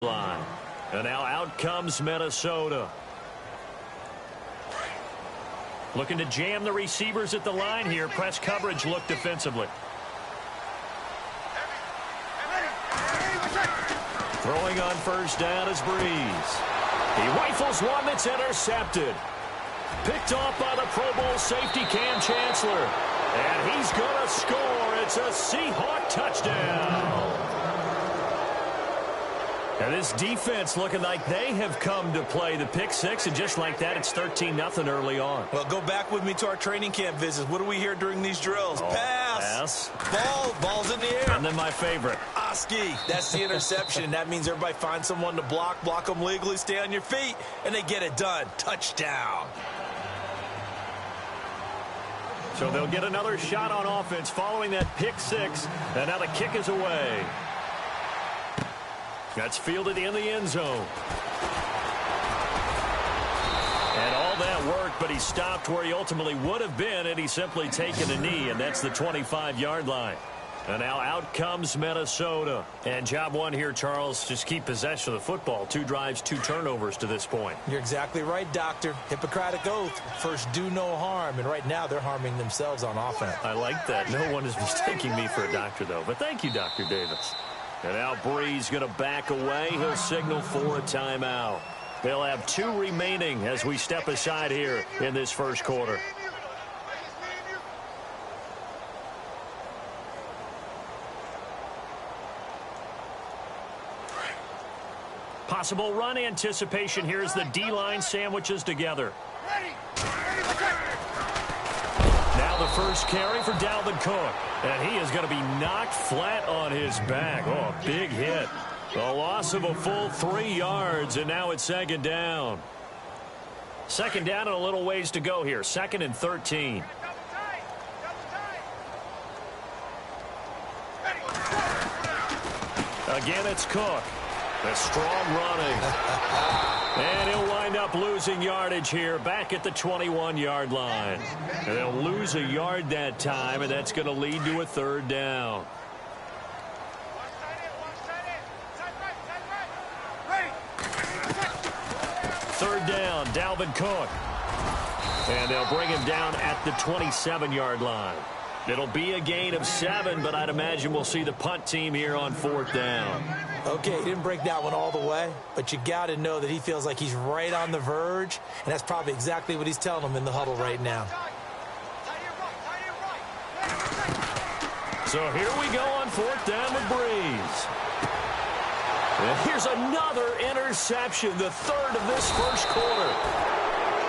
line. And now out comes Minnesota. Looking to jam the receivers at the line here. Press coverage look defensively. Throwing on first down is Breeze. He rifles one that's intercepted. Picked off by the Pro Bowl safety Cam Chancellor. And he's going to score. It's a Seahawk touchdown. And this defense looking like they have come to play the pick six, and just like that, it's 13-0 early on. Well, go back with me to our training camp visits. What do we hear during these drills? Pass. Ball's in the air. And then my favorite. Oski. That's the interception. That means everybody finds someone to block them legally, stay on your feet, and they get it done. Touchdown. So they'll get another shot on offense following that pick six, and now the kick is away. That's fielded in the end zone. And all that work, but he stopped where he ultimately would have been, and he's simply taken a knee, and that's the 25-yard line. And now out comes Minnesota. And job one here, Charles, just keep possession of the football. 2 drives, 2 turnovers to this point. You're exactly right, Doctor. Hippocratic oath. First, do no harm. And right now, they're harming themselves on offense. I like that. No one is mistaking me for a doctor, though. But thank you, Dr. Davis. And now Breeze going to back away. He'll signal for a timeout. They'll have 2 remaining as we step aside here in this first quarter. Possible run anticipation here as the D-line sandwiches together. Now the first carry for Dalvin Cook. And he is going to be knocked flat on his back. Oh, a big hit. A loss of a full 3 yards, and now it's second down. Second down and a little ways to go here. 2nd and 13. Again, it's Cook. A strong running. And he'll wind up losing yardage here back at the 21-yard line. And they'll lose a yard that time, and that's going to lead to a 3rd down. Third down, Dalvin Cook. And they'll bring him down at the 27-yard line. It'll be a gain of 7, but I'd imagine we'll see the punt team here on 4th down. Okay, he didn't break that one all the way, but you got to know that he feels like he's right on the verge, and that's probably exactly what he's telling them in the huddle right now. So here we go on 4th down with Breeze. And here's another interception, the 3rd of this first quarter.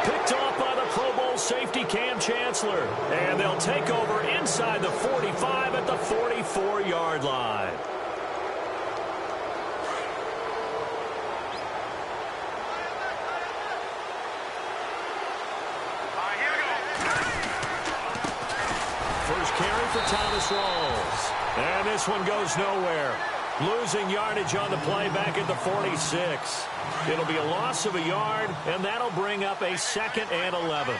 Picked off by the Pro Bowl safety Cam Chancellor. And they'll take over inside the 45 at the 44-yard line. First carry for Thomas Rawls. And this one goes nowhere. Losing yardage on the play back at the 46. It'll be a loss of a yard, and that'll bring up a 2nd and 11.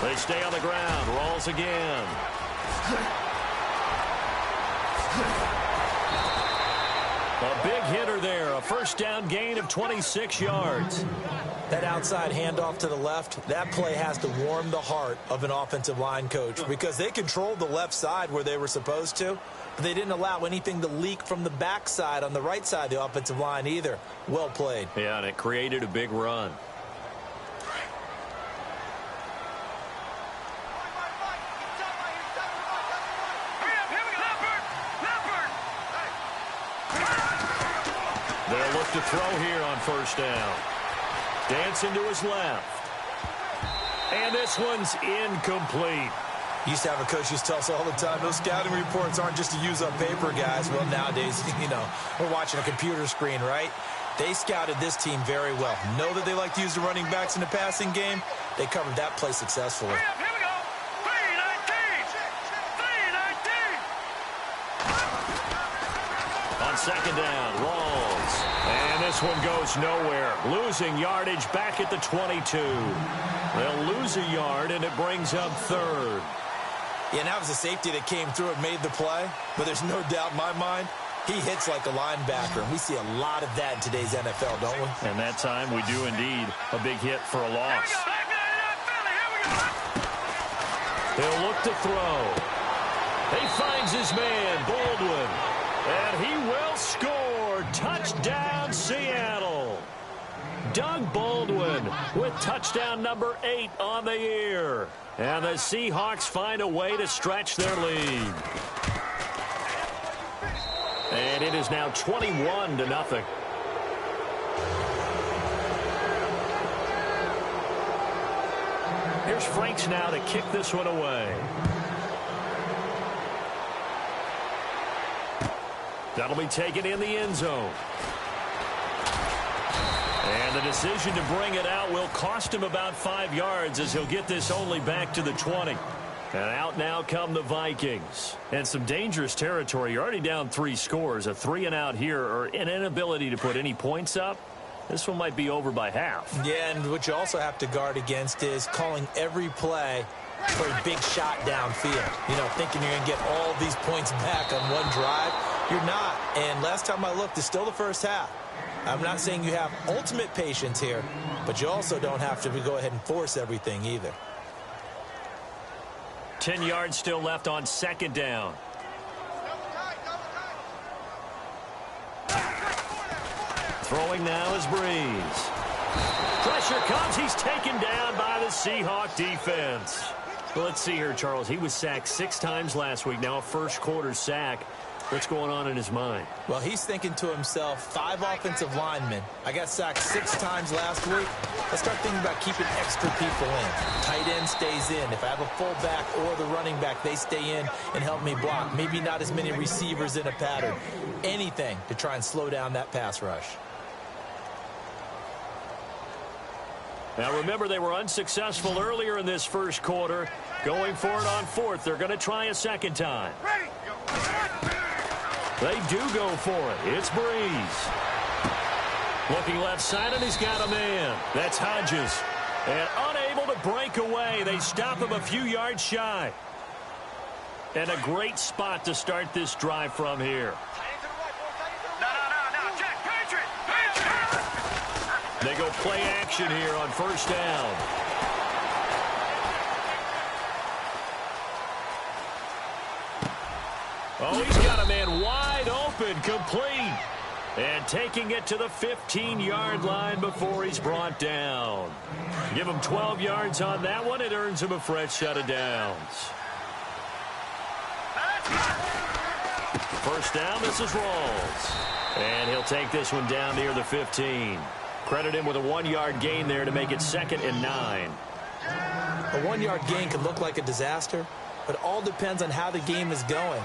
They stay on the ground. Rawls again. A big hitter there. A first down gain of 26 yards. That outside handoff to the left, that play has to warm the heart of an offensive line coach because they controlled the left side where they were supposed to, but they didn't allow anything to leak from the backside on the right side of the offensive line either. Well played. Yeah, and it created a big run. They'll look to throw here on first down. Dancing to his left. And this one's incomplete. Used to have a coach used to tell us all the time, those scouting reports aren't just to use up paper, guys. Well, nowadays, we're watching a computer screen, right? They scouted this team very well. Know that they like to use the running backs in the passing game. They covered that play successfully. Here we go. 3-19. On second down, Rawls. And this one goes nowhere. Losing yardage back at the 22. They'll lose a yard, and it brings up 3rd. Yeah, and that was a safety that came through and made the play. But there's no doubt in my mind, he hits like a linebacker. And we see a lot of that in today's NFL, don't we? And that time we do indeed. A big hit for a loss. He'll look to throw. He finds his man, Baldwin. And he will score. Touchdown, Seattle. Doug Baldwin with touchdown number 8 on the year. And the Seahawks find a way to stretch their lead. And it is now 21-0. Here's Franks now to kick this one away. That'll be taken in the end zone. And the decision to bring it out will cost him about 5 yards as he'll get this only back to the 20. And out now come the Vikings. And some dangerous territory. You're already down 3 scores. A 3-and-out here, or an inability to put any points up. This one might be over by half. Yeah, and what you also have to guard against is calling every play for a big shot downfield. You know, thinking you're going to get all these points back on one drive. You're not. And last time I looked, it's still the first half. I'm not saying you have ultimate patience here, but you also don't have to go ahead and force everything either. 10 yards still left on second down. Throwing now is Breeze. Pressure comes. He's taken down by the Seahawk defense. Well, let's see here, Charles. He was sacked 6 times last week. Now a first quarter sack. What's going on in his mind? Well, he's thinking to himself, 5 offensive linemen. I got sacked 6 times last week. Let's start thinking about keeping extra people in. Tight end stays in. If I have a fullback or the running back, they stay in and help me block. Maybe not as many receivers in a pattern. Anything to try and slow down that pass rush. Now, remember, they were unsuccessful earlier in this first quarter. Going for it on 4th. They're going to try a second time. They do go for it. It's Breeze. Looking left side, and he's got a man. That's Hodges. And unable to break away. They stop him a few yards shy. And a great spot to start this drive from here. They go play action here on first down. Oh, he's got a man wide open, complete. And taking it to the 15-yard line before he's brought down. Give him 12 yards on that one. It earns him a fresh set of downs. First down, this is Rawls. And he'll take this one down near the 15. Credit him with a 1-yard gain there to make it 2nd and 9. A 1-yard gain can look like a disaster, but it all depends on how the game is going.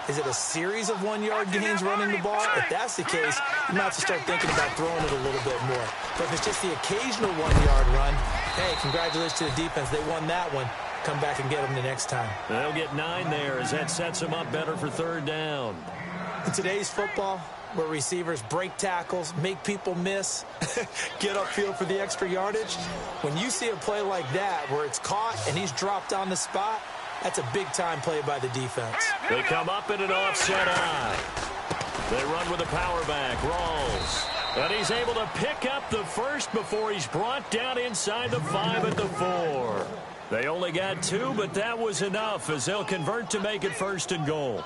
Is it a series of 1-yard gains running the ball? If that's the case, you might have to start thinking about throwing it a little bit more. But if it's just the occasional 1-yard run, hey, congratulations to the defense. They won that one. Come back and get them the next time. They'll get 9 there as that sets them up better for 3rd down. In today's football, where receivers break tackles, make people miss, get upfield for the extra yardage, when you see a play like that where it's caught and he's dropped on the spot, that's a big-time play by the defense. They come up in an offset eye. They run with a power back, Rawls. And he's able to pick up the first before he's brought down inside the 5 at the 4. They only got 2, but that was enough as they'll convert to make it 1st and goal.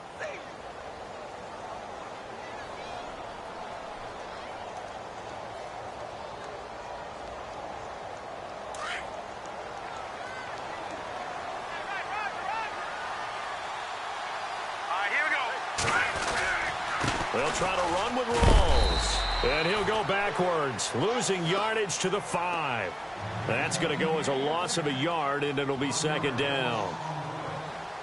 They'll try to run with Rawls. And he'll go backwards, losing yardage to the 5. That's going to go as a loss of a yard, and it'll be 2nd down.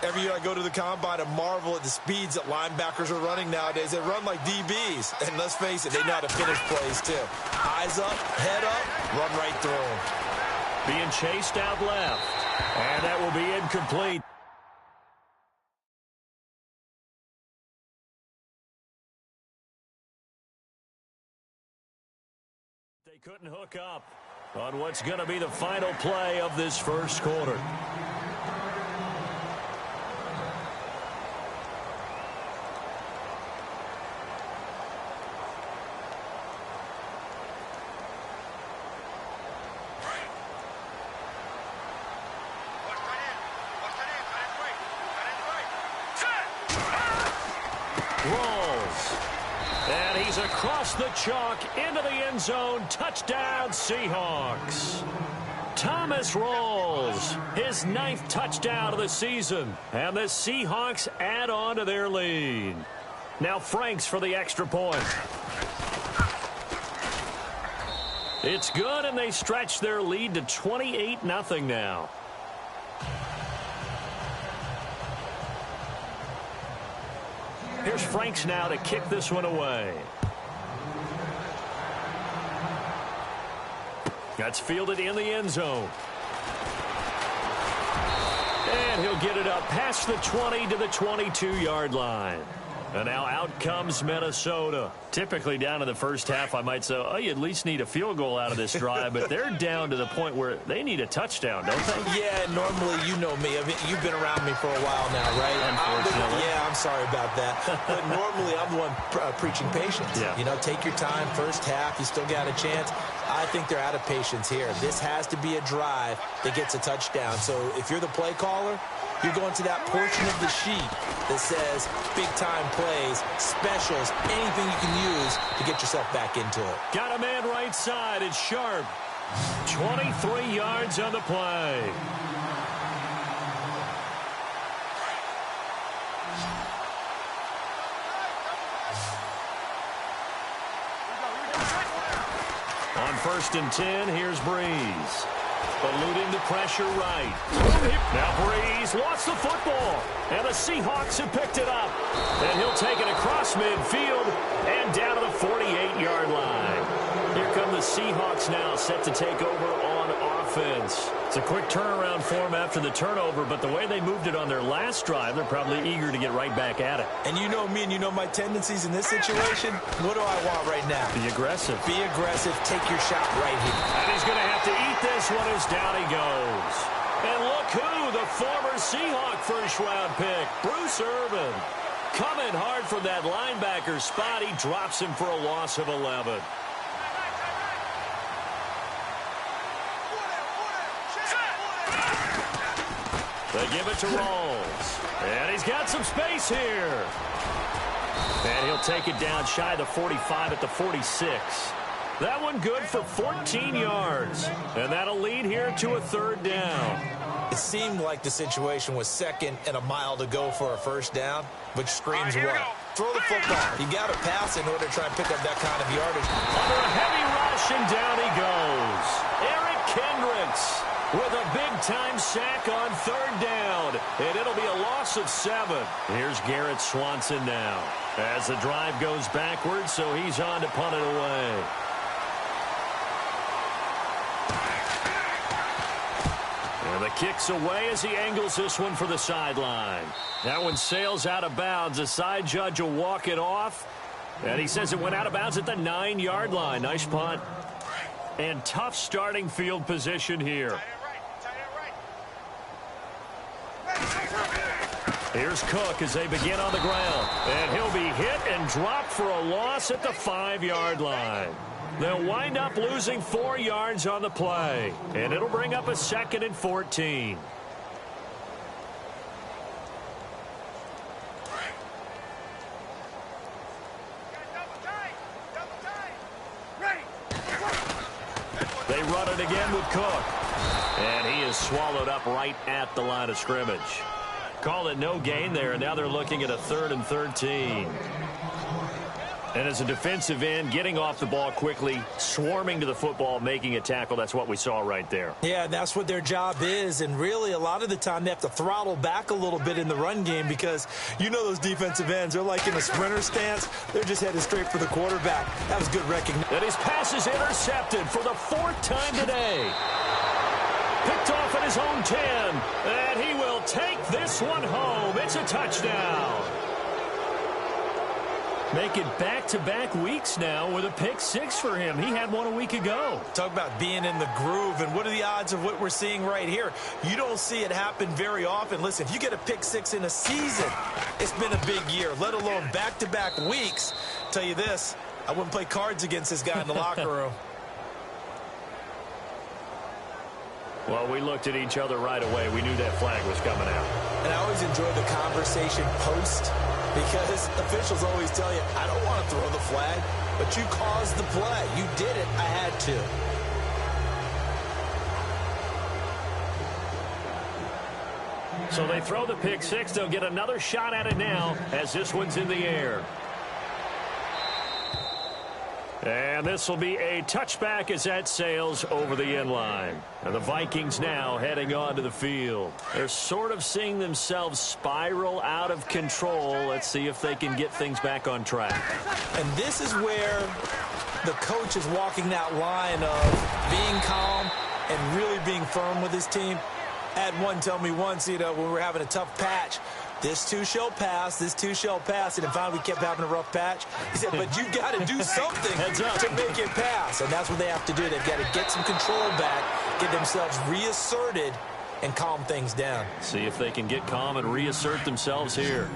Every year I go to the combine and marvel at the speeds that linebackers are running nowadays. They run like DBs. And let's face it, they know how to finish plays too. Eyes up, head up, run right through them. Being chased out left. And that will be incomplete. They couldn't hook up on what's going to be the final play of this first quarter. rolls. And he's across the chalk into the end zone. Touchdown, Seahawks. Thomas rolls. His 9th touchdown of the season. And the Seahawks add on to their lead. Now Franks for the extra point. It's good, and they stretch their lead to 28-0 now. Here's Franks now to kick this one away. That's fielded in the end zone. And he'll get it up past the 20 to the 22-yard line. And now out comes Minnesota. Typically down in the first half, I might say, oh, you at least need a field goal out of this drive. But they're down to the point where they need a touchdown, don't they? Yeah, normally, you know me. I mean, you've been around me for a while now, right? Unfortunately. I'm sorry about that. But normally, I'm the one preaching patience. Yeah. You know, take your time, first half, you still got a chance. I think they're out of patience here. This has to be a drive that gets a touchdown. So if you're the play caller, you're going to that portion of the sheet that says big-time plays, specials, anything you can use to get yourself back into it. Got a man right side. It's Sharp. 23 yards on the play. On 1st and 10, here's Breeze. Eluding the pressure right. Now Breeze lost the football. And the Seahawks have picked it up. And he'll take it across midfield and down to the 48-yard line. Here come the Seahawks now, set to take over on offense. It's a quick turnaround for them after the turnover, but the way they moved it on their last drive, they're probably eager to get right back at it. And you know me and you know my tendencies in this situation. What do I want right now? Be aggressive. Be aggressive. Take your shot right here. And he's going to have to eat this one as down he goes. And look who, the former Seahawk first-round pick, Bruce Irvin. Coming hard from that linebacker spot. He drops him for a loss of 11. They give it to Rolls. And he's got some space here. And he'll take it down shy of the 45 at the 46. That one good for 14 yards. And that'll lead here to a 3rd down. It seemed like the situation was 2nd and a mile to go for a 1st down, which screams what? Throw the football. You got to pass in order to try and pick up that kind of yardage. Under a heavy rush, and down he goes. Eric Kendricks with a big-time sack on 3rd down. And it'll be a loss of 7. Here's Garrett Swanson now. As the drive goes backwards, so he's on to punt it away. And the kick's away as he angles this one for the sideline. That one sails out of bounds. The side judge will walk it off. And he says it went out of bounds at the 9-yard line. Nice punt. And tough starting field position here. Here's Cook as they begin on the ground. And he'll be hit and dropped for a loss at the 5-yard line. They'll wind up losing 4 yards on the play. And it'll bring up a 2nd and 14. They run it again with Cook. And he is swallowed up right at the line of scrimmage. Call it no gain there, and now they're looking at a 3rd and 13. And as a defensive end, getting off the ball quickly, swarming to the football, making a tackle, that's what we saw right there. Yeah, that's what their job is, and really a lot of the time they have to throttle back a little bit in the run game because you know those defensive ends, they're like in a sprinter stance. They're just headed straight for the quarterback. That was good recognition. And his pass is intercepted for the 4th time today. Picked off at his own 10, and he will take this one home. It's a touchdown. Make it back-to-back weeks now with a pick 6 for him. He had one a week ago. Talk about being in the groove, and what are the odds of what we're seeing right here? You don't see it happen very often. Listen, if you get a pick 6 in a season, it's been a big year, let alone back-to-back weeks. Tell you this, I wouldn't play cards against this guy in the locker room. Well, we looked at each other right away. We knew that flag was coming out. And I always enjoy the conversation post because officials always tell you, I don't want to throw the flag, but you caused the play. You did it. I had to. So they throw the pick six. They'll get another shot at it now as this one's in the air. And this will be a touchback as that sails over the end line. And the Vikings now heading onto the field. They're sort of seeing themselves spiral out of control. Let's see if they can get things back on track. And this is where the coach is walking that line of being calm and really being firm with his team. I had one tell me once, when we were having a tough patch, this too shall pass, this too shall pass. And finally we kept having a rough patch. He said, but you got to do something to make it pass. And that's what they have to do. They've got to get some control back, get themselves reasserted, and calm things down. See if they can get calm and reassert themselves here.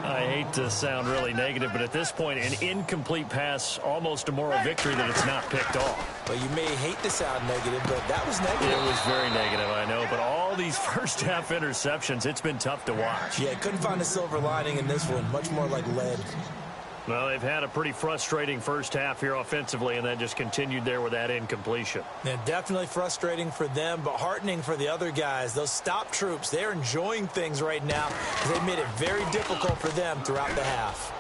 I hate to sound really negative, but at this point, an incomplete pass, almost a moral victory that it's not picked off. Well, you may hate to sound negative, but that was negative. It was very negative, I know, but all these first-half interceptions, it's been tough to watch. Yeah, couldn't find a silver lining in this one. Much more like lead. Well, they've had a pretty frustrating first half here offensively, and then just continued there with that incompletion. Yeah, definitely frustrating for them, but heartening for the other guys. Those stop troops, they're enjoying things right now. They made it very difficult for them throughout the half.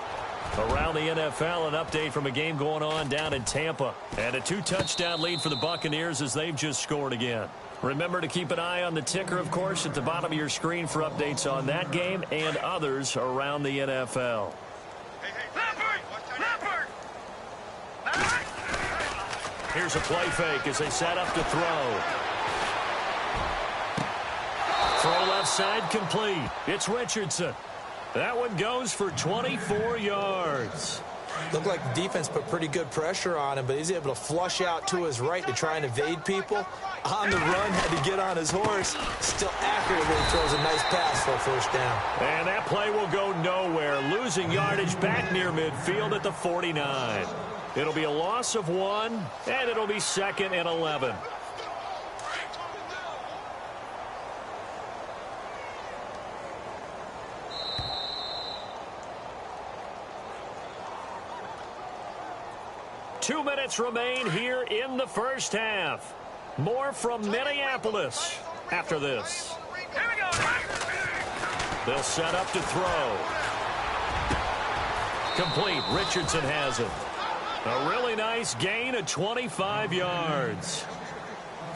Around the NFL, an update from a game going on down in Tampa. And a 2-touchdown lead for the Buccaneers as they've just scored again. Remember to keep an eye on the ticker, of course, at the bottom of your screen for updates on that game and others around the NFL. Here's a play fake as they set up to throw. Throw left side complete. It's Richardson. That one goes for 24 yards. Looked like the defense put pretty good pressure on him, but he's able to flush out to his right to try and evade people. On the run, had to get on his horse. Still accurately throws a nice pass for a first down. And that play will go nowhere. Losing yardage back near midfield at the 49. It'll be a loss of 1, and it'll be 2nd and 11. Two minutes remain here in the first half. More from Minneapolis after this. Here we go. They'll set up to throw. Complete. Richardson has it. A really nice gain of 25 yards.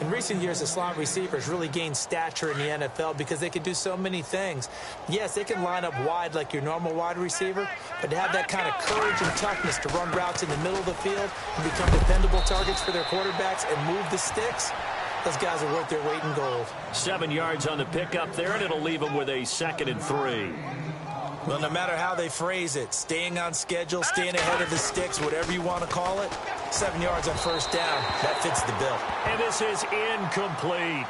In recent years, the slot receivers really gained stature in the NFL because they can do so many things. Yes, they can line up wide like your normal wide receiver, but to have that kind of courage and toughness to run routes in the middle of the field and become dependable targets for their quarterbacks and move the sticks, those guys are worth their weight in gold. 7 yards on the pickup there, and it'll leave them with a 2nd and 3. Well, no matter how they phrase it, staying on schedule, staying ahead of the sticks, whatever you want to call it, 7 yards on first down, that fits the bill. And this is incomplete.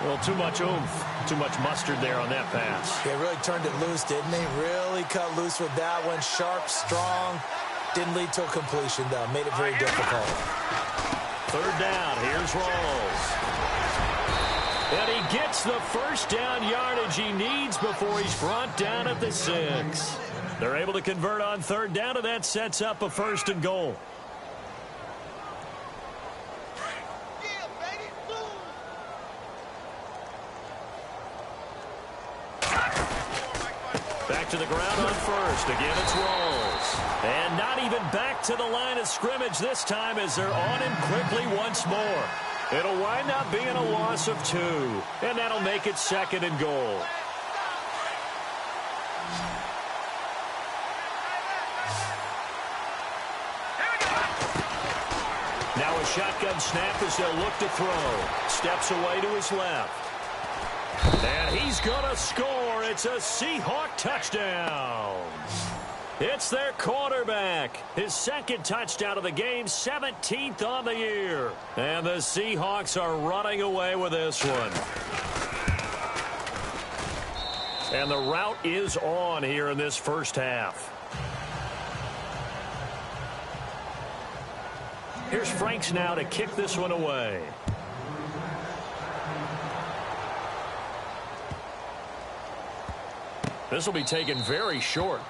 Well, too much oomph, too much mustard there on that pass. They really turned it loose, didn't they? Really cut loose with that one. Sharp, strong. Didn't lead to a completion, though. Made it very difficult. Third down, here's Rawls. And he gets the first down yardage he needs before he's brought down at the 6. They're able to convert on third down, and that sets up a 1st and goal. Back to the ground on first. Again, it's Rawls. And not even back to the line of scrimmage this time as they're on him quickly once more. It'll wind up being a loss of 2, and that'll make it 2nd and goal. Now a shotgun snap as they'll look to throw. Steps away to his left. And he's going to score. It's a Seahawk touchdown. It's their quarterback. His 2nd touchdown of the game, 17th on the year. And the Seahawks are running away with this one. And the route is on here in this first half. Here's Franks now to kick this one away. This will be taken very short.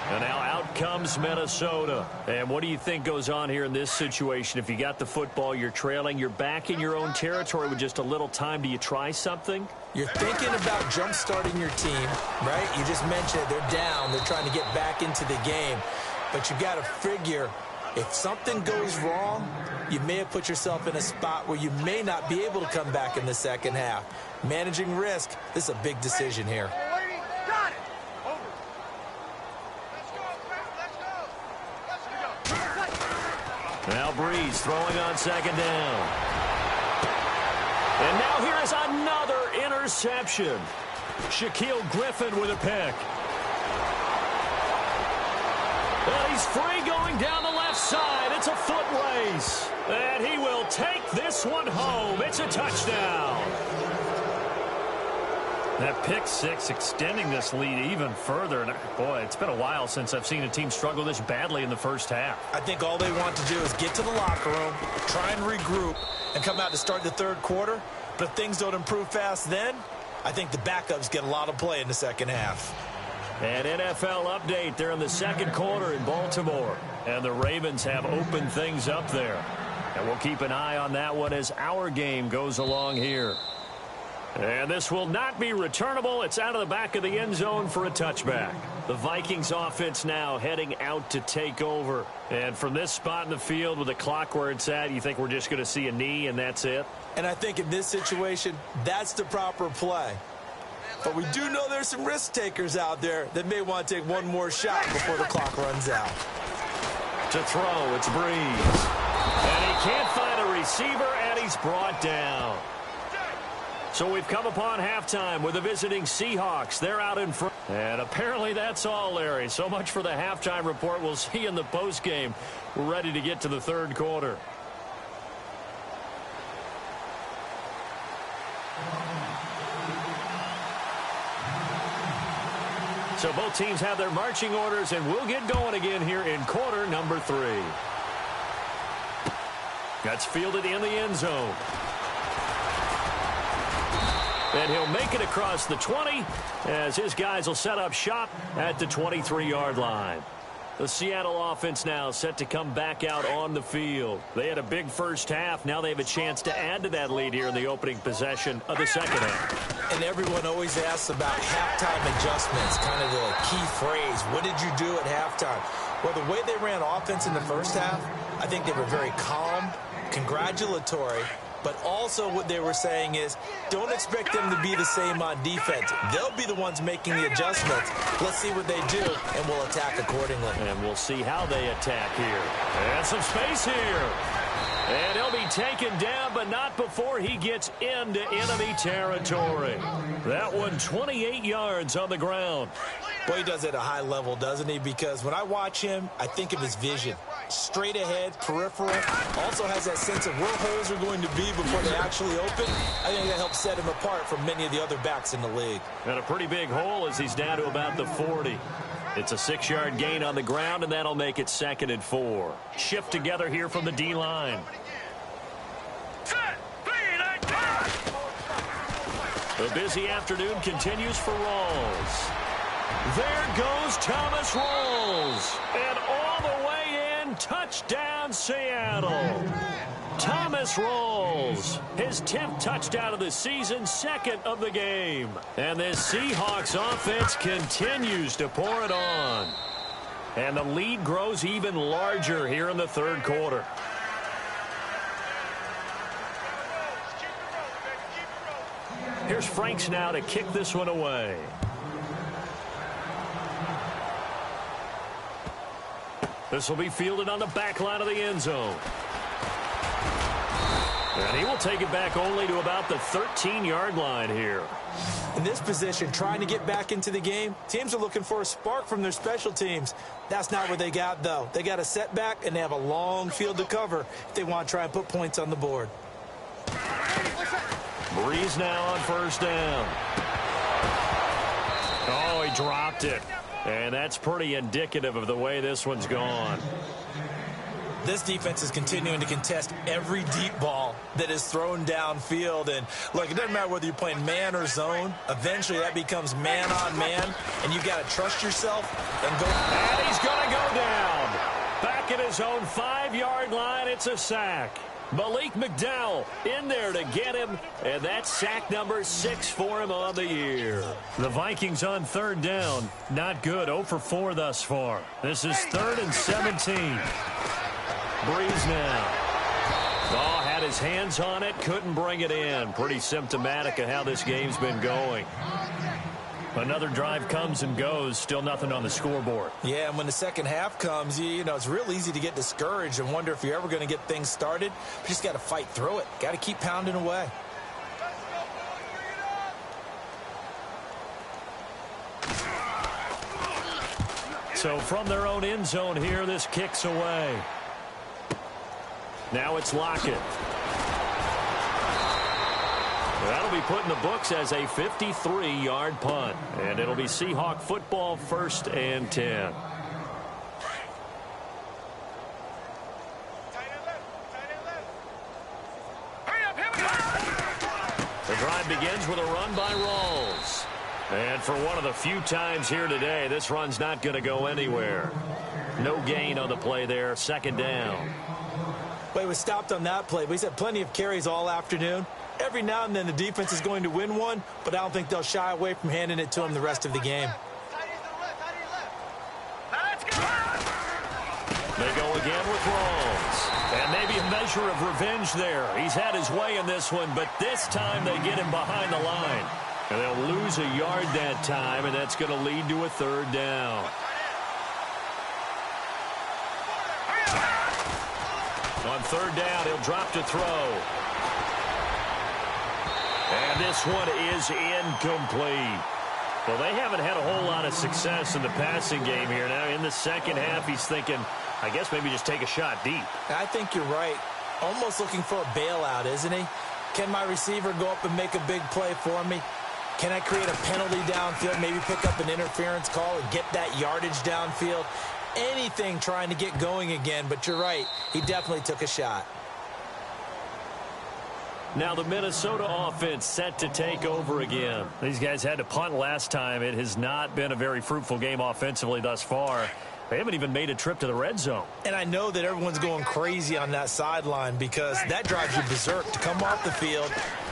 And now out comes Minnesota. And what do you think goes on here in this situation? If you got the football, you're trailing, you're back in your own territory with just a little time. Do you try something? You're thinking about jump-starting your team, right? You just mentioned it. They're down. They're trying to get back into the game. But you got to figure, if something goes wrong, you may have put yourself in a spot where you may not be able to come back in the second half. Managing risk, this is a big decision here. Now Breeze throwing on second down. And now here is another interception. Shaquille Griffin with a pick. And he's free going down the left side. It's a foot race. And he will take this one home. It's a touchdown. That pick six extending this lead even further. And boy, it's been a while since I've seen a team struggle this badly in the first half. I think all they want to do is get to the locker room, try and regroup, and come out to start the third quarter. But if things don't improve fast then, I think the backups get a lot of play in the second half. An NFL update. They're in the second quarter in Baltimore. And the Ravens have opened things up there. And we'll keep an eye on that one as our game goes along here. And this will not be returnable. It's out of the back of the end zone for a touchback. The Vikings offense now heading out to take over. And from this spot in the field with the clock where it's at, you think we're just going to see a knee and that's it? And I think in this situation, that's the proper play. But we do know there's some risk takers out there that may want to take one more shot before the clock runs out. To throw, it's Breeze. And he can't find a receiver, and he's brought down. So we've come upon halftime with the visiting Seahawks. They're out in front. And apparently that's all, Larry. So much for the halftime report. We'll see you in the postgame. We're ready to get to the third quarter. So both teams have their marching orders, and we'll get going again here in quarter number 3. That's fielded in the end zone. And he'll make it across the 20 as his guys will set up shop at the 23-yard line. The Seattle offense now set to come back out on the field. They had a big first half. Now they have a chance to add to that lead here in the opening possession of the second half. And everyone always asks about halftime adjustments, kind of the key phrase. What did you do at halftime? Well, the way they ran offense in the first half, I think they were very calm, congratulatory, but also what they were saying is don't expect them to be the same on defense. They'll be the ones making the adjustments. Let's see what they do, and we'll attack accordingly. And we'll see how they attack here. And some space here. And he'll be taken down, but not before he gets into enemy territory. That one 28 yards on the ground. Boy, he does it at a high level, doesn't he? Because when I watch him, I think of his vision. Straight ahead, peripheral. Also has that sense of where holes are going to be before they actually open. I think that helps set him apart from many of the other backs in the league. And a pretty big hole as he's down to about the 40. It's a 6-yard gain on the ground, and that'll make it 2nd and 4. Shift together here from the D-line. The busy afternoon continues for Rawls. There goes Thomas Rawls. And all the way in, touchdown Seattle. Thomas Rawls, his 10th touchdown of the season, 2nd of the game. And this Seahawks offense continues to pour it on. And the lead grows even larger here in the third quarter. Here's Franks now to kick this one away. This will be fielded on the back line of the end zone. And he will take it back only to about the 13-yard line here. In this position, trying to get back into the game, teams are looking for a spark from their special teams. That's not what they got, though. They got a setback, and they have a long field to cover if they want to try and put points on the board. Breeze now on first down. Oh, he dropped it. And that's pretty indicative of the way this one's gone. this defense is continuing to contest every deep ball that is thrown downfield. And, look, it doesn't matter whether you're playing man or zone. Eventually, that becomes man on man, and you got to trust yourself and go. And he's going to go down. Back at his own 5-yard line, it's a sack. Malik McDowell in there to get him, and that's sack number 6 for him on the year. The Vikings on third down. Not good. 0 for 4 thus far. This is 3rd and 17. Breeze now. Oh, had his hands on it, couldn't bring it in. Pretty symptomatic of how this game's been going. Another drive comes and goes, still nothing on the scoreboard. Yeah, and when the second half comes, you know, it's real easy to get discouraged and wonder if you're ever going to get things started. You just got to fight through it. Got to keep pounding away. So from their own end zone here, this kicks away. Now it's Lockett. That'll be put in the books as a 53-yard punt. And it'll be Seahawk football, 1st and 10. The drive begins with a run by Rawls. And for one of the few times here today, this run's not going to go anywhere. No gain on the play there, 2nd down. Well, he was stopped on that play, but he's had plenty of carries all afternoon. Every now and then the defense is going to win one, but I don't think they'll shy away from handing it to him the rest of the game. They go again with Rawls. And maybe a measure of revenge there. He's had his way in this one, but this time they get him behind the line. And they'll lose a yard that time, and that's going to lead to a 3rd down. On 3rd down, he'll drop to throw. And this one is incomplete. Well, they haven't had a whole lot of success in the passing game here. Now, in the second half, he's thinking, I guess maybe just take a shot deep. I think you're right. Almost looking for a bailout, isn't he? Can my receiver go up and make a big play for me? Can I create a penalty downfield, maybe pick up an interference call and get that yardage downfield? Anything trying to get going again, but you're right. He definitely took a shot. Now the Minnesota offense set to take over again. These guys had to punt last time. It has not been a very fruitful game offensively thus far. They haven't even made a trip to the red zone. And I know that everyone's going crazy on that sideline because that drives you berserk to come off the field,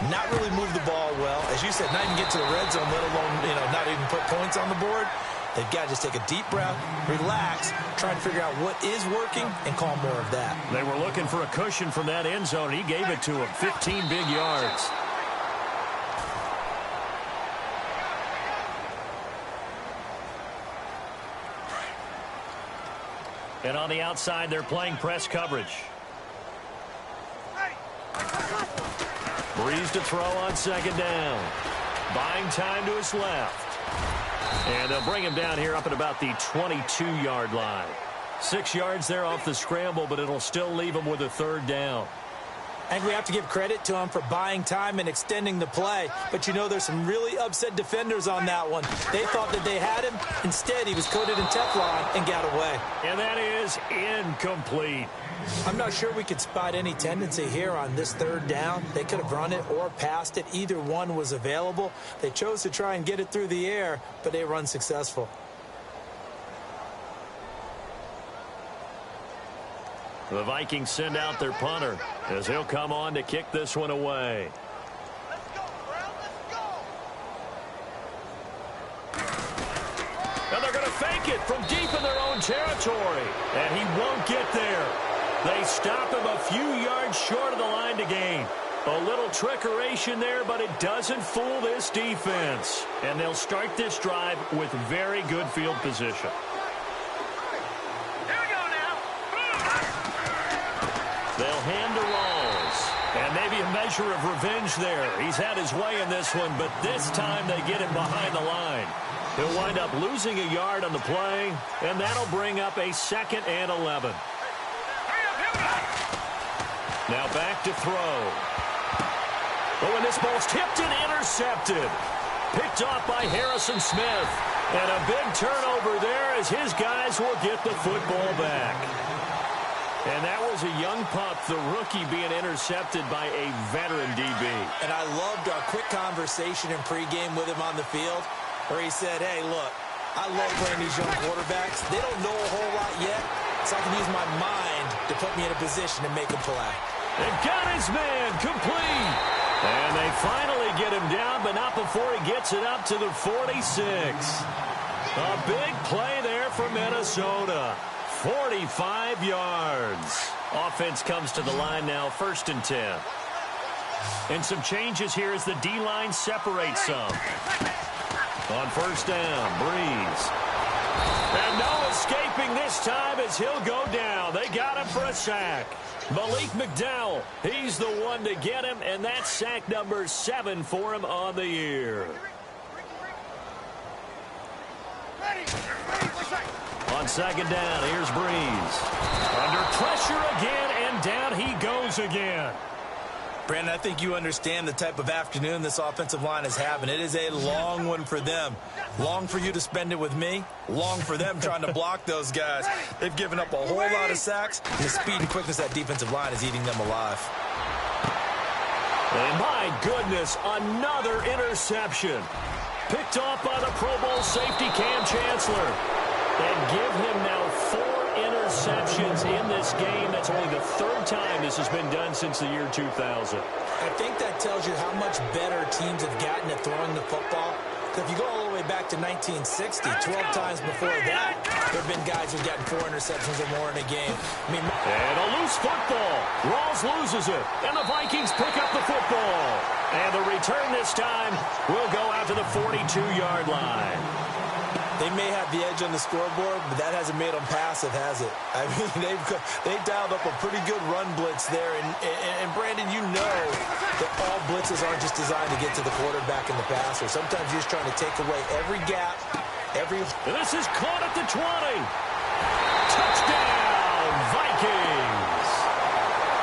not really move the ball well. As you said, not even get to the red zone, let alone, not even put points on the board. They've got to just take a deep breath, relax, try and figure out what is working, and call more of that. They were looking for a cushion from that end zone. He gave it to him. 15 big yards. And on the outside, they're playing press coverage. Breeze to throw on 2nd down. Buying time to his left. And they'll bring him down here up at about the 22-yard line. 6 yards there off the scramble, but it'll still leave him with a 3rd down. And we have to give credit to him for buying time and extending the play. But there's some really upset defenders on that one. They thought that they had him. Instead, he was coated in Teflon and got away. And that is incomplete. I'm not sure we could spot any tendency here on this 3rd down. They could have run it or passed it. Either one was available. They chose to try and get it through the air, but they were unsuccessful. The Vikings send out their punter as he'll come on to kick this one away. Let's go, Brown. Let's go. And they're going to fake it from deep in their own territory. And he won't get there. They stop him a few yards short of the line to gain. A little trickeration there, but it doesn't fool this defense. And they'll start this drive with very good field position. They'll hand to Rawls. And maybe a measure of revenge there. He's had his way in this one, but this time they get him behind the line. He'll wind up losing a yard on the play, and that'll bring up a 2nd and 11. Now back to throw. Oh, and this ball's tipped and intercepted. Picked off by Harrison Smith. And a big turnover there as his guys will get the football back. And that was a young pup, the rookie, being intercepted by a veteran DB. And I loved our quick conversation in pregame with him on the field where he said, hey, look, I love playing these young quarterbacks. They don't know a whole lot yet, so I can use my mind to put me in a position to make a play. And got his man complete. And they finally get him down, but not before he gets it up to the 46. A big play there for Minnesota. 45 yards. Offense comes to the line now, 1st and 10. And some changes here as the D-line separates some. On 1st down, Breeze. And no escaping this time as he'll go down. They got him for a sack. Malik McDowell, he's the one to get him, and that's sack number 7 for him on the year. On 2nd down, here's Breeze. Under pressure again, and down he goes again. Brandon, I think you understand the type of afternoon this offensive line is having. It is a long one for them. Long for you to spend it with me. Long for them trying to block those guys. They've given up a whole lot of sacks. And the speed and quickness of that defensive line is eating them alive. And my goodness, another interception. Picked off by the Pro Bowl safety Cam Chancellor. And give him now 4 interceptions in this game. That's only the 3rd time this has been done since the year 2000. I think that tells you how much better teams have gotten at throwing the football. If you go all the way back to 1960, 12 times before that, there have been guys who've gotten 4 interceptions or more in a game. And a loose football. Rawls loses it. And the Vikings pick up the football. And the return this time will go out to the 42-yard line. They may have the edge on the scoreboard, but that hasn't made them passive, has it? I mean, they've dialed up a pretty good run blitz there. And Brandon, you know that all blitzes aren't just designed to get to the quarterback and the passer. Sometimes you're just trying to take away every gap, This is caught at the 20. Touchdown, Vikings.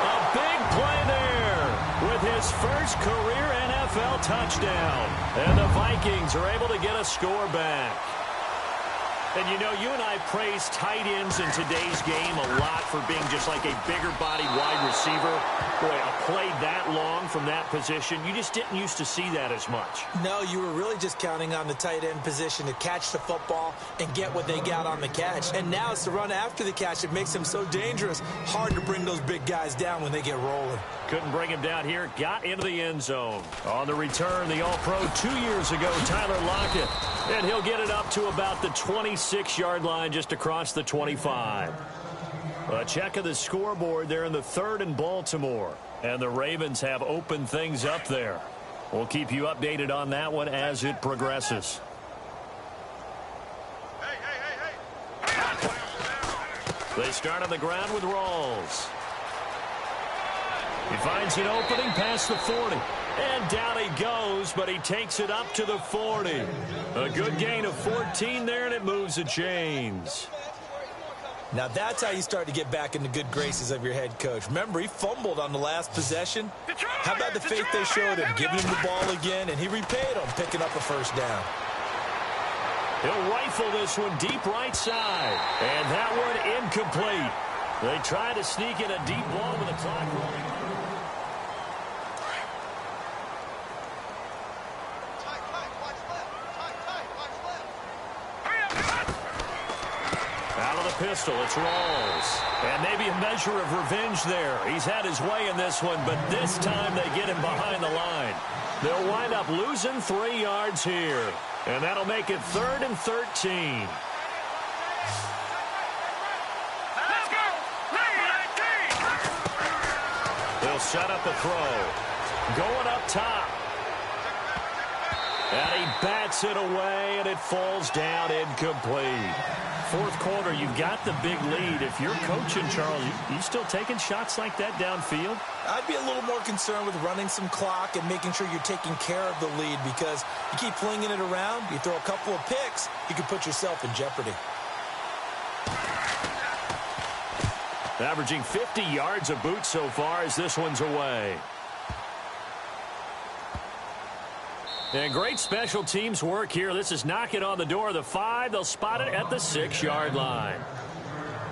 A big play there with his first career NFL touchdown. And the Vikings are able to get a score back. And, you know, you and I praise tight ends in today's game a lot for being just like a bigger-bodied wide receiver. Boy, a play that long from that position, you just didn't used to see that as much. No, you were really just counting on the tight end position to catch the football and get what they got on the catch. And now it's the run after the catch that makes him so dangerous. Hard to bring those big guys down when they get rolling. Couldn't bring him down here. Got into the end zone. On the return, the All-Pro 2 years ago, Tyler Lockett. And he'll get it up to about the 26-yard line just across the 25. A check of the scoreboard there in the 3rd and Baltimore. And the Ravens have opened things up there. We'll keep you updated on that one as it progresses. They start on the ground with Rawls. He finds an opening past the 40. And down he goes, but he takes it up to the 40. A good gain of 14 there, and it moves the chains. Now that's how you start to get back in the good graces of your head coach. Remember, he fumbled on the last possession. How about the faith they showed him, giving him the ball again, and he repaid them, picking up a 1st down. He'll rifle this one deep right side. And that one incomplete. They try to sneak in a deep ball with the clock running. Out of the pistol, it's Rawls. And maybe a measure of revenge there. He's had his way in this one, but this time they get him behind the line. They'll wind up losing 3 yards here. And that'll make it 3rd and 13. They'll set up a throw. Going up top. And he bats it away, and it falls down incomplete. 4th quarter, you've got the big lead. If you're coaching, Charles, you still taking shots like that downfield? I'd be a little more concerned with running some clock and making sure you're taking care of the lead, because you keep flinging it around, you throw a couple of picks, you can put yourself in jeopardy. Averaging 50 yards a boot so far as this one's away. And great special teams work here. This is knocking on the door of the 5. They'll spot it at the 6-yard line.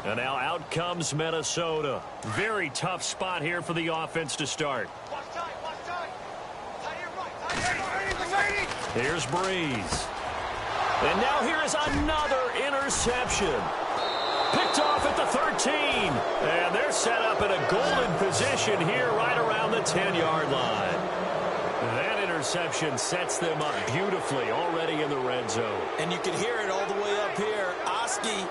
And now out comes Minnesota. Very tough spot here for the offense to start. Watch time, watch time. Tight end right. Here's Breeze. And now here is another interception. Picked off at the 13. And they're set up in a golden position here right around the 10-yard line. That interception sets them up beautifully already in the red zone. And you can hear it all the way up here. Oski,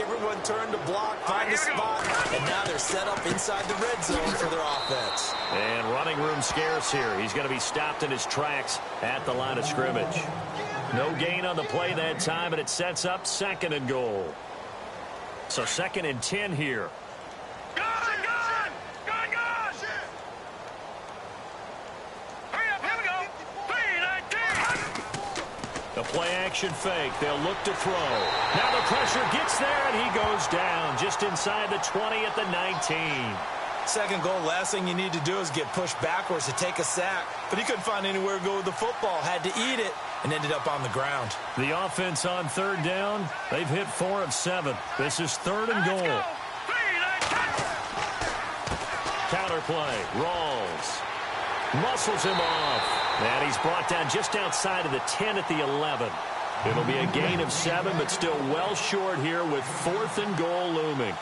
everyone turned to block, find a spot, and now they're set up inside the red zone for their offense. And running room scarce here. He's going to be stopped in his tracks at the line of scrimmage. No gain on the play that time, and it sets up 2nd and goal. So 2nd and 10 here. Gun! Hurry up, here we go. 3-19. The play-action fake. They'll look to throw. Now the pressure gets there, and he goes down just inside the 20 at the 19. 2nd goal, last thing you need to do is get pushed backwards to take a sack. But he couldn't find anywhere to go with the football. Had to eat it and ended up on the ground. The offense on 3rd down. They've hit 4 of 7. This is 3rd and goal. Counter play. Rawls muscles him off. And he's brought down just outside of the 10 at the 11. It'll be a gain of 7, but still well short here with 4th and goal looming.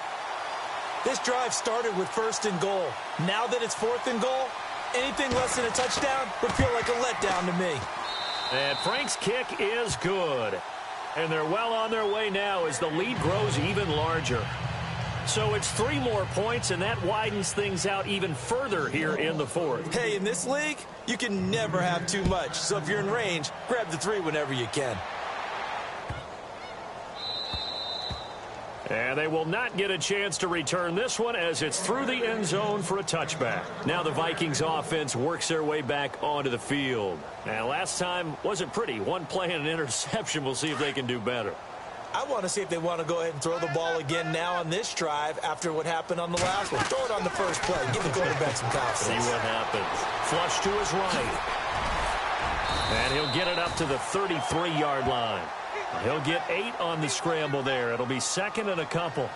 This drive started with 1st and goal. Now that it's 4th and goal, anything less than a touchdown would feel like a letdown to me. And Frank's kick is good. And they're well on their way now as the lead grows even larger. So it's 3 more points, and that widens things out even further here in the 4th. Hey, in this league, you can never have too much. So if you're in range, grab the 3 whenever you can. And they will not get a chance to return this one as it's through the end zone for a touchback. Now the Vikings offense works their way back onto the field. And last time wasn't pretty. 1 play and an interception. We'll see if they can do better. I want to see if they want to go ahead and throw the ball again now on this drive after what happened on the last one. Throw it on the first play. Give the quarterback some confidence. See what happens. Flush to his right. And he'll get it up to the 33-yard line. He'll get 8 on the scramble there. It'll be 2nd and a couple.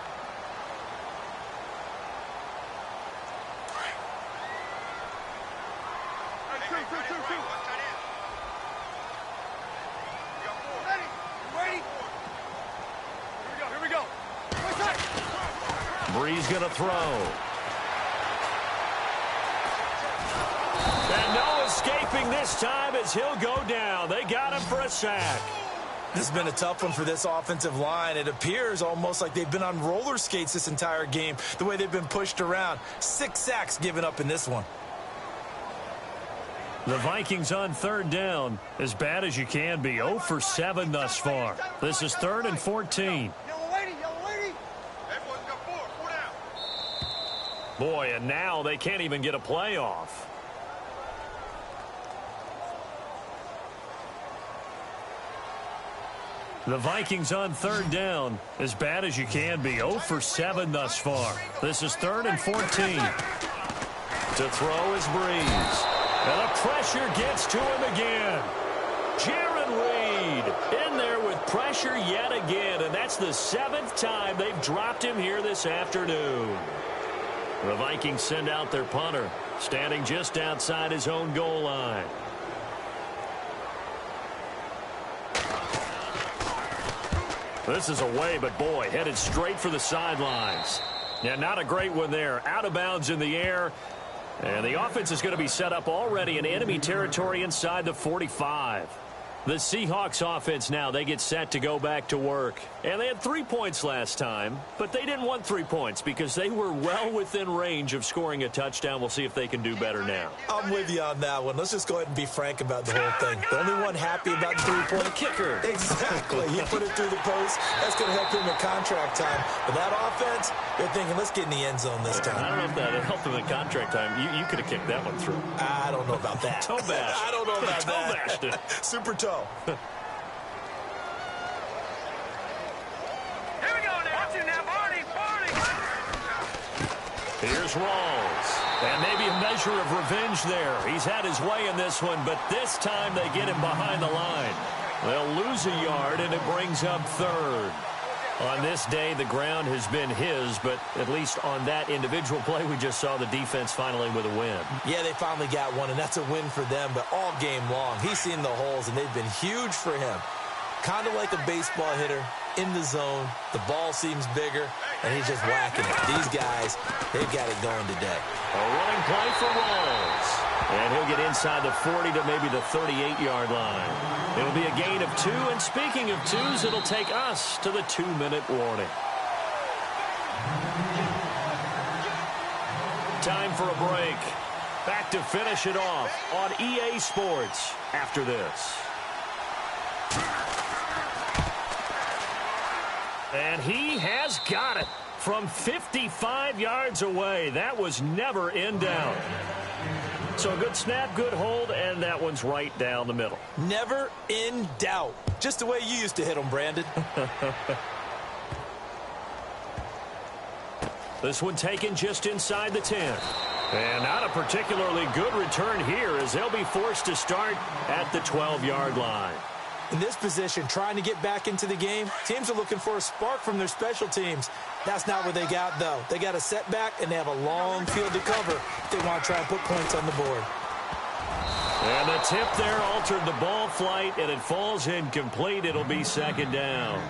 Here we go. Breeze going to throw. And no escaping this time as he'll go down. They got him for a sack. This has been a tough one for this offensive line. It appears almost like they've been on roller skates this entire game, the way they've been pushed around. 6 sacks given up in this one. The Vikings on 3rd down, as bad as you can be. 0 for 7 thus far. This is 3rd and 14. Yellow lady. Everyone's got 4 down. Boy, and now they can't even get a play off. The Vikings on 3rd down, as bad as you can be. 0 for 7 thus far. This is 3rd and 14. To throw is Breeze. And the pressure gets to him again. Jaron Reed in there with pressure yet again. And that's the 7th time they've dropped him here this afternoon. The Vikings send out their punter, standing just outside his own goal line. This is away, but boy, headed straight for the sidelines. Yeah, not a great one there. Out of bounds in the air. And the offense is going to be set up already in enemy territory inside the 45. The Seahawks offense now, they get set to go back to work. And they had 3 points last time, but they didn't want 3 points because they were well within range of scoring a touchdown. We'll see if they can do better now. I'm with you on that one. Let's just go ahead and be frank about the whole thing. The only one happy about the 3-point The kicker. Exactly. He put it through the post. That's going to help him in contract time. But that offense, they're thinking, let's get in the end zone this time. I don't know if that helped him in contract time. You could have kicked that one through. I don't know about that. Toe bash. I don't know about Toe that. bashed it. Super toe. Here we go now. Watch it now, Barney. Here's Rawls. And maybe a measure of revenge there. He's had his way in this one, but this time they get him behind the line. They'll lose a yard, and it brings up 3rd. On this day, the ground has been his, but at least on that individual play, we just saw the defense finally with a win. Yeah, they finally got one, and that's a win for them, but all game long, he's seen the holes, and they've been huge for him. Kind of like a baseball hitter in the zone. The ball seems bigger, and he's just whacking it. These guys, they've got it going today. A running play for Rawls. And he'll get inside the 40 to maybe the 38-yard line. It'll be a gain of 2, and speaking of 2s, it'll take us to the 2-minute warning. Time for a break. Back to finish it off on EA Sports after this. And he has got it from 55 yards away. That was never in doubt. So a good snap, good hold, and that one's right down the middle. Never in doubt. Just the way you used to hit them, Brandon. This one taken just inside the 10. And not a particularly good return here as they'll be forced to start at the 12-yard line. In this position, trying to get back into the game, teams are looking for a spark from their special teams. That's not what they got, though. They got a setback, and they have a long field to cover if they want to try and put points on the board. And the tip there altered the ball flight, and it falls incomplete. It'll be second down.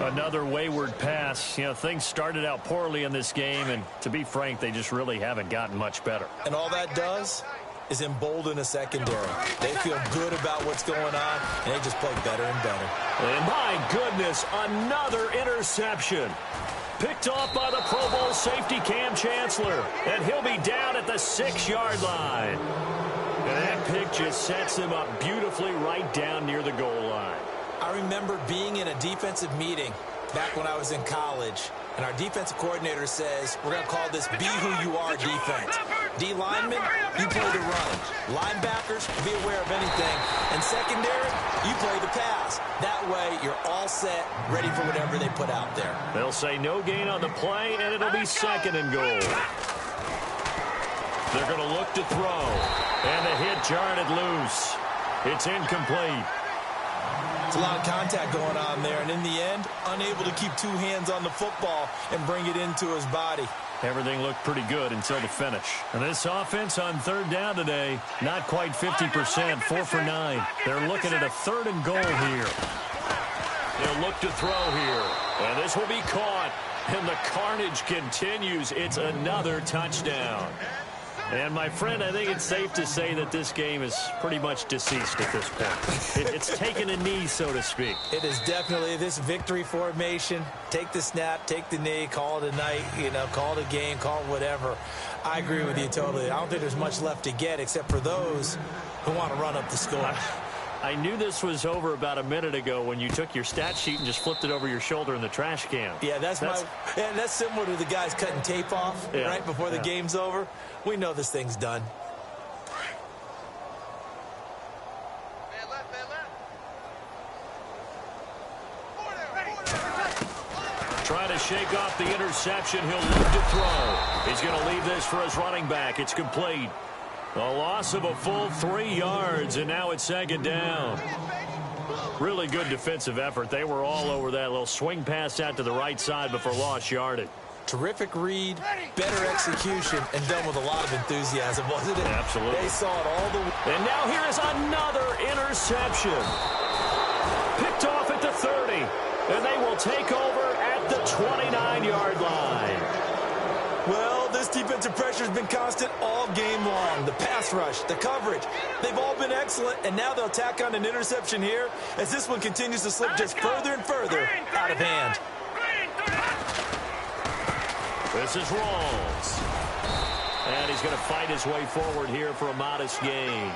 Another wayward pass. You know, things started out poorly in this game, and to be frank, they just really haven't gotten much better. And all that does is embolden a secondary. They feel good about what's going on, and they just play better and better. And my goodness, another interception. Picked off by the Pro Bowl safety Cam Chancellor, and he'll be down at the 6-yard line. And that pick just sets him up beautifully right down near the goal line. I remember being in a defensive meeting back when I was in college, and our defensive coordinator says, we're going to call this Be Who You Are defense. D linemen, you play the run. Linebackers, be aware of anything. And secondary, you play the pass. That way, you're all set, ready for whatever they put out there. They'll say no gain on the play, and it'll be second and goal. They're going to look to throw. And the hit jarred it loose. It's incomplete. It's a lot of contact going on there, and in the end, unable to keep 2 hands on the football and bring it into his body. Everything looked pretty good until the finish. And this offense on third down today, not quite 50%, 4 for 9. They're looking at a 3rd and goal here. They'll look to throw here. And this will be caught. And the carnage continues. It's another touchdown. And, my friend, I think it's safe to say that this game is pretty much deceased at this point. It's taken a knee, so to speak. It is definitely this victory formation. Take the snap, take the knee, call it a night, call it a game, call it whatever. I agree with you totally. I don't think there's much left to get except for those who want to run up the score. I knew this was over about a minute ago when you took your stat sheet and just flipped it over your shoulder in the trash can. Yeah, that's similar to the guys cutting tape off right before the game's over. We know this thing's done. Trying to shake off the interception. He'll look to throw. He's going to leave this for his running back. It's complete. A loss of a full 3 yards, and now it's second down. Really good defensive effort. They were all over that little swing pass out to the right side before lost yardage. Terrific read, better execution, and done with a lot of enthusiasm, wasn't it? Absolutely. They saw it all the way. And now here is another interception. Picked off at the 30, and they will take over at the 29-yard line. Well, this defensive pressure has been constant all game long. The pass rush, the coverage, they've all been excellent, and now they'll tack on an interception here as this one continues to slip just further and further out of hand. This is Rawls. And he's going to fight his way forward here for a modest gain.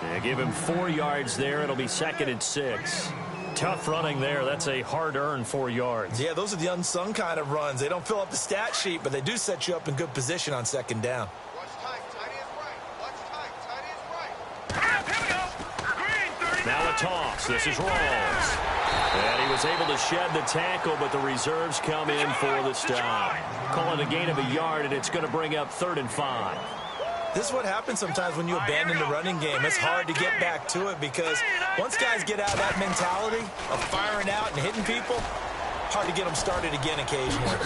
They give him 4 yards there. It'll be 2nd and 6. Tough running there. That's a hard-earned 4 yards. Yeah, those are the unsung kind of runs. They don't fill up the stat sheet, but they do set you up in good position on second down. Watch tight, tight is right. Watch tight, tight is right. Here we go. Green, 30. Now a toss. This is Rawls. And he was able to shed the tackle, but the reserves come in for the stop. Call it a gain of a yard, and it's going to bring up 3rd and 5. This is what happens sometimes when you abandon the running game. It's hard to get back to it because once guys get out of that mentality of firing out and hitting people, Hard to get them started again occasionally.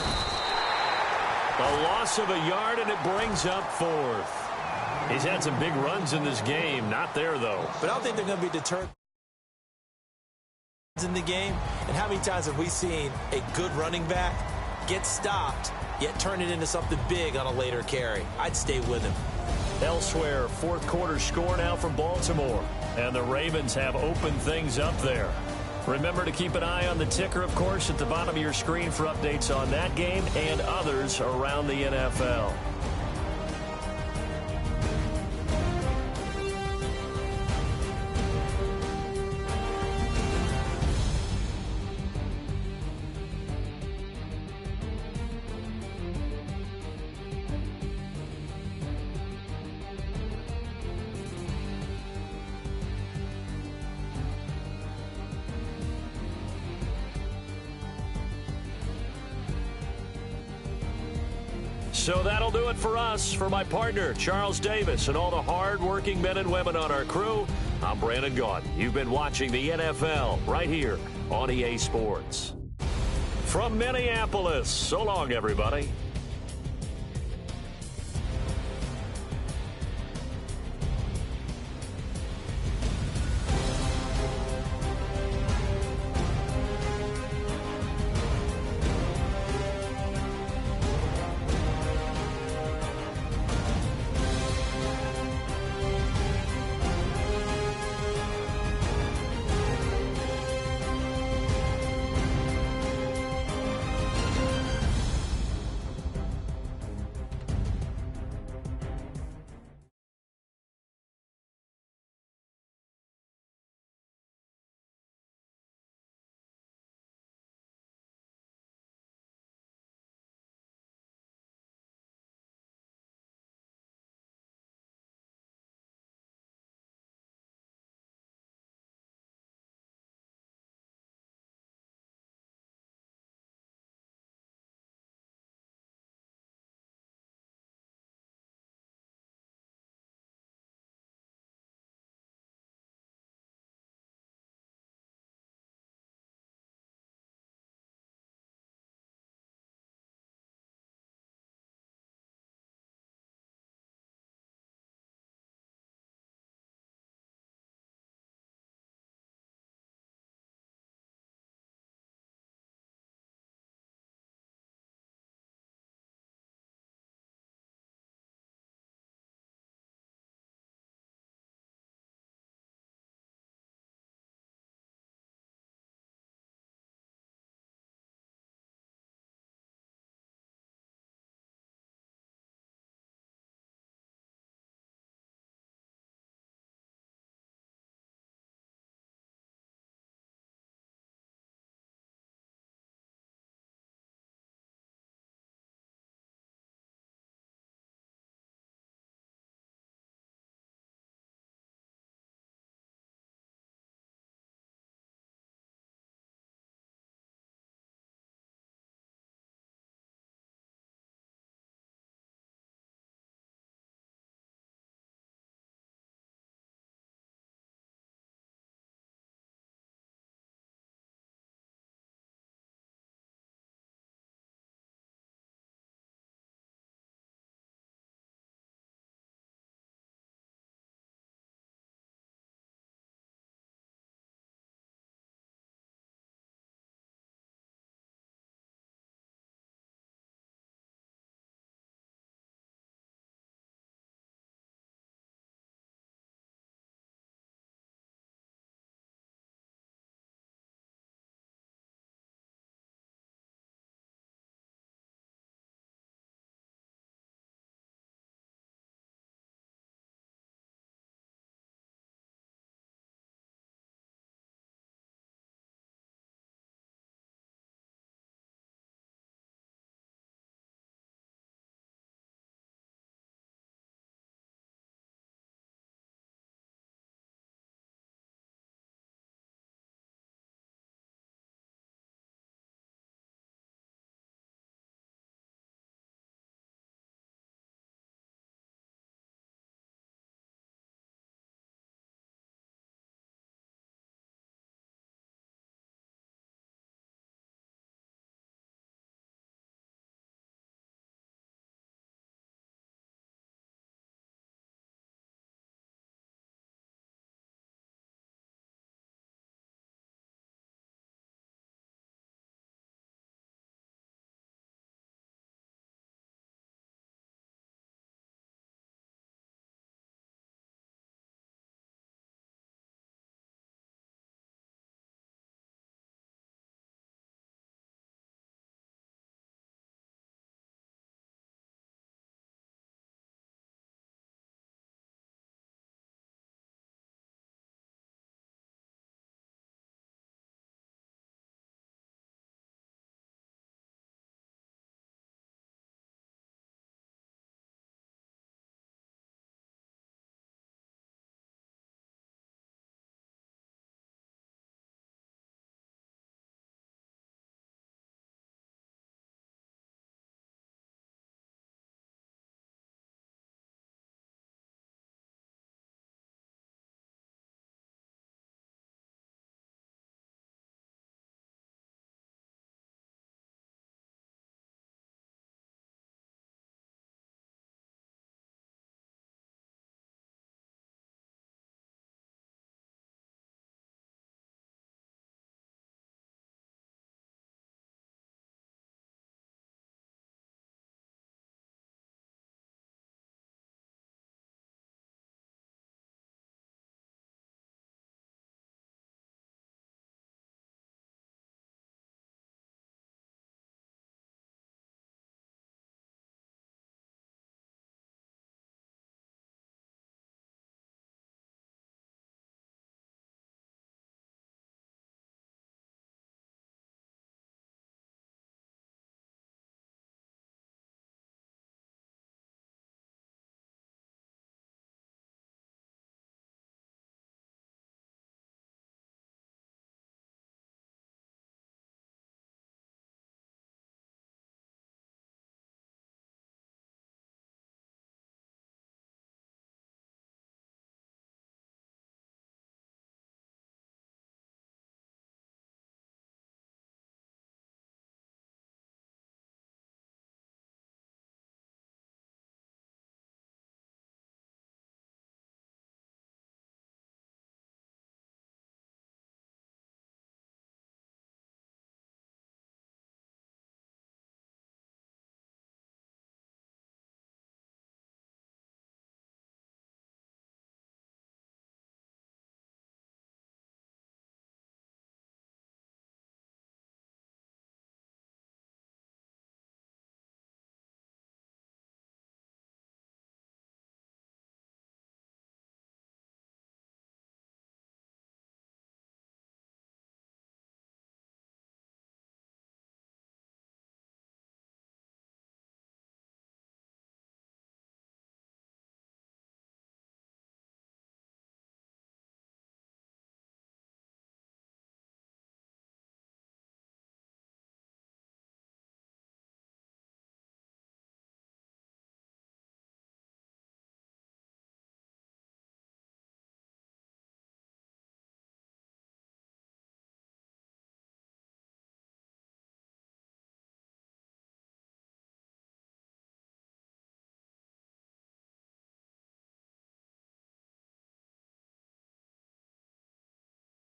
A loss of a yard, and it brings up fourth. He's had some big runs in this game. Not there, though. But I don't think they're going to be deterred in the game. And how many times have we seen a good running back get stopped, yet turn it into something big on a later carry? I'd stay with him. Elsewhere, fourth quarter score now from Baltimore. And the Ravens have opened things up there. Remember to keep an eye on the ticker, of course, at the bottom of your screen for updates on that game and others around the NFL. So that'll do it for us. For my partner, Charles Davis, and all the hard-working men and women on our crew, I'm Brandon Gaudin. You've been watching the NFL right here on EA Sports. From Minneapolis, so long, everybody.